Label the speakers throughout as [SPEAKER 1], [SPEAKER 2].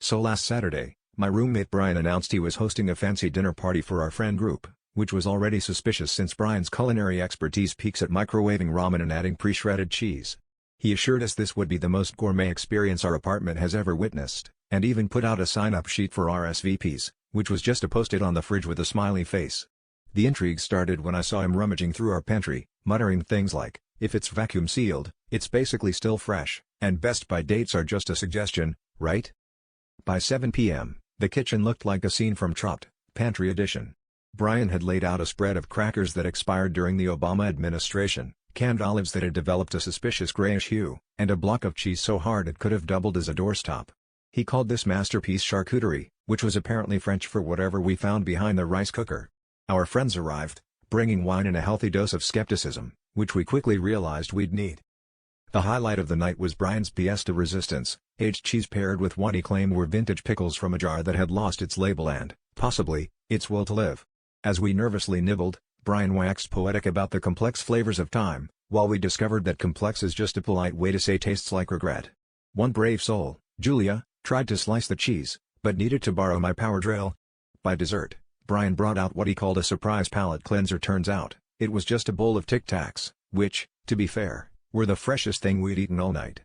[SPEAKER 1] So last Saturday, my roommate Brian announced he was hosting a fancy dinner party for our friend group, which was already suspicious since Brian's culinary expertise peaks at microwaving ramen and adding pre-shredded cheese. He assured us this would be the most gourmet experience our apartment has ever witnessed, and even put out a sign-up sheet for RSVPs, which was just posted on the fridge with a smiley face. The intrigue started when I saw him rummaging through our pantry, muttering things like, "If it's vacuum sealed, it's basically still fresh, and best by dates are just a suggestion, right?" By 7 p.m., the kitchen looked like a scene from Chopped, Pantry Edition. Brian had laid out a spread of crackers that expired during the Obama administration, canned olives that had developed a suspicious grayish hue, and a block of cheese so hard it could have doubled as a doorstop. He called this masterpiece charcuterie, which was apparently French for whatever we found behind the rice cooker. Our friends arrived, bringing wine and a healthy dose of skepticism, which we quickly realized we'd need. The highlight of the night was Brian's pièce de résistance, aged cheese paired with what he claimed were vintage pickles from a jar that had lost its label and, possibly, its will to live. As we nervously nibbled, Brian waxed poetic about the complex flavors of thyme, while we discovered that complex is just a polite way to say tastes like regret. One brave soul, Julia, tried to slice the cheese, but needed to borrow my power drill. By dessert, Brian brought out what he called a surprise palate cleanser. Turns out, it was just a bowl of Tic Tacs, which, to be fair, were the freshest thing we'd eaten all night.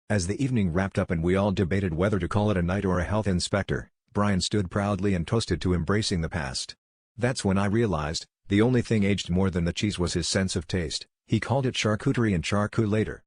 [SPEAKER 1] As the evening wrapped up and we all debated whether to call it a night or a health inspector, Brian stood proudly and toasted to embracing the past. That's when I realized, the only thing aged more than the cheese was his sense of taste. He called it charcuterie and charcu later.